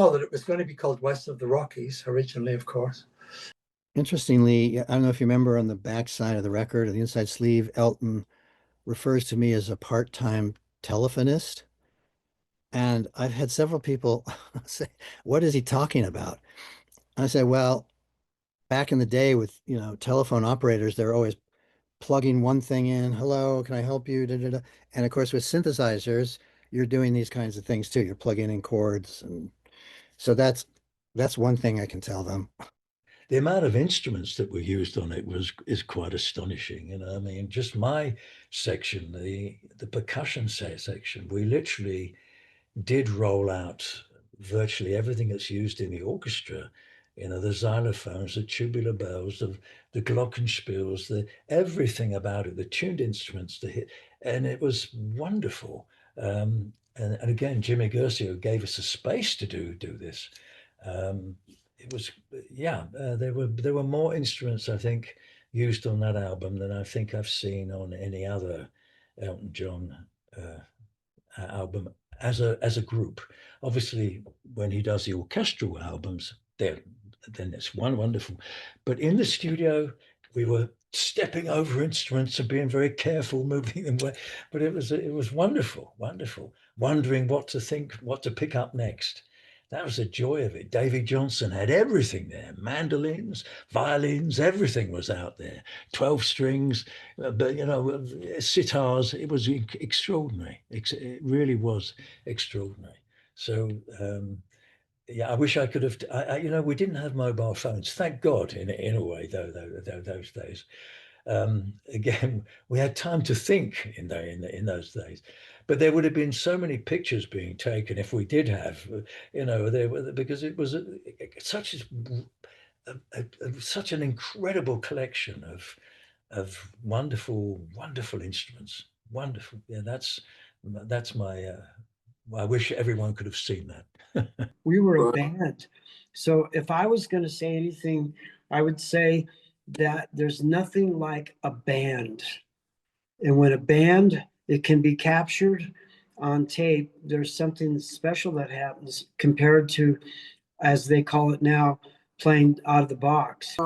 Well, that it was going to be called West of the Rockies originally, of course. Interestingly, I don't know if you remember on the back side of the record or the inside sleeve, Elton refers to me as a part-time telephonist. And I've had several people say, "What is he talking about?" And I say, "Well, back in the day with, telephone operators, they're always plugging one thing in. Hello, can I help you? Da, da, da. And of course, with synthesizers, you're doing these kinds of things too. You're plugging in chords, and so that's one thing I can tell them. The amount of instruments that were used on it is quite astonishing. I mean, just my section, the percussion section, we literally did roll out virtually everything that's used in the orchestra. The xylophones, the tubular bells, the glockenspiels, everything about it, the tuned instruments, the hit, and it was wonderful. And again, Jimmy Guercio gave us a space to do this. It was, yeah, there were more instruments, I think, used on that album than I think I've seen on any other Elton John album as a group. Obviously, when he does the orchestral albums, then it's wonderful. But in the studio, we were stepping over instruments and being very careful, moving them away. But it was wonderful, wonderful. Wondering what to think, what to pick up next. That was the joy of it. Davey Johnstone had everything there: mandolins, violins, everything was out there. 12 strings, but sitars. It was extraordinary. It really was extraordinary. So yeah, I wish I could have. We didn't have mobile phones, thank God, in a way, though those days. Again, we had time to think in those days, but there would have been so many pictures being taken if we did have, because it was such an incredible collection of wonderful instruments. Wonderful. Yeah, that's my. I wish everyone could have seen that. We were a band. So if I was going to say anything, I would say that there's nothing like a band. And when a band, it can be captured on tape, there's something special that happens compared to, as they call it now, playing out of the box.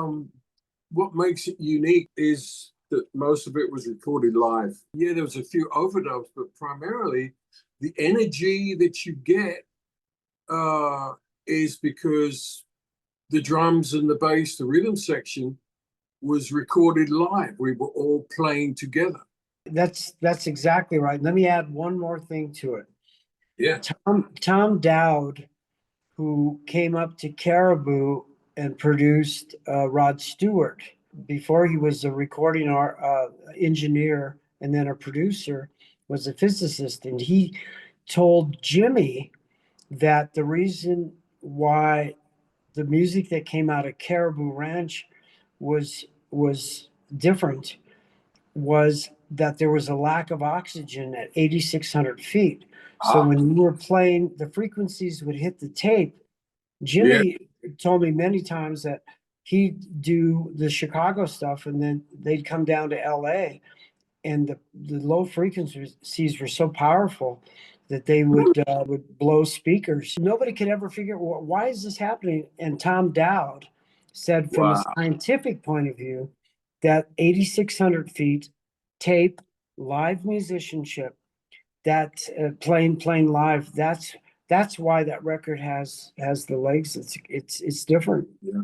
What makes it unique is that most of it was recorded live. Yeah, there was a few overdubs, but primarily the energy that you get is because the drums and the bass, the rhythm section, was recorded live. We were all playing together. That's exactly right. Let me add one more thing to it. Yeah. Tom Dowd, who came up to Caribou and produced Rod Stewart before he was a recording engineer and then a producer, was a physicist, and he told Jimmy that the reason why the music that came out of Caribou Ranch was different was that there was a lack of oxygen at 8,600 feet. So when you were playing, the frequencies would hit the tape. Jimmy told me many times that he'd do the Chicago stuff and then they'd come down to LA, and the low frequencies were so powerful that they would blow speakers. Nobody could ever figure out, why is this happening? And Tom Dowd said, from a scientific point of view, that 8,600 feet tape, live musicianship, that playing live, that's why that record has the legs. It's different. Yeah.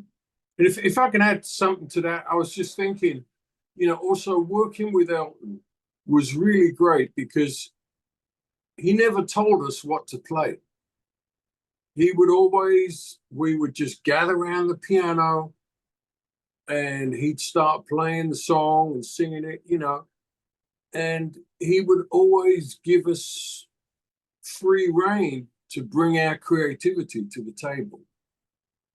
And if I can add something to that, I was just thinking, also working with Elton was really great because he never told us what to play. We would just gather around the piano and he'd start playing the song and singing it, and he would always give us free rein to bring our creativity to the table.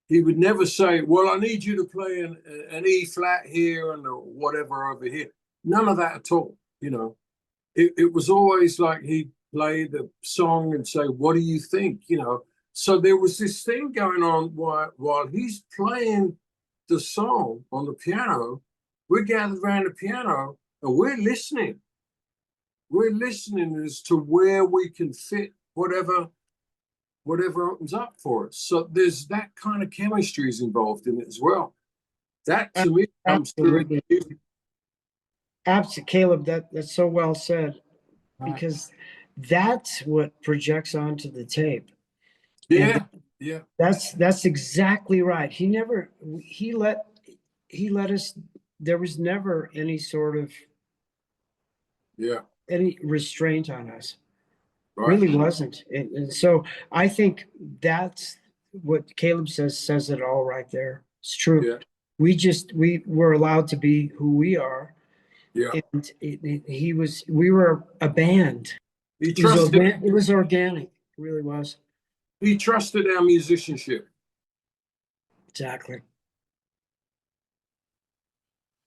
He would never say, well, I need you to play an E flat here and whatever over here. None of that at all, It was always like he'd play the song and say, what do you think, So there was this thing going on while he's playing the song on the piano, we're gathered around the piano and we're listening. We're listening as to where we can fit whatever whatever opens up for us. So there's that kind of chemistry is involved in it as well. That to me comes through. Absolutely. Absolutely, Caleb, that's so well said, because that's what projects onto the tape. Yeah, yeah, That's exactly right. He let us, there was never any sort of yeah. any restraint on us. Right. Really wasn't. And so I think that's what Caleb says it all right there. It's true. Yeah. We were allowed to be who we are. Yeah. And we were a band. He It was, trusted. it was organic. It really was. He trusted our musicianship. Exactly.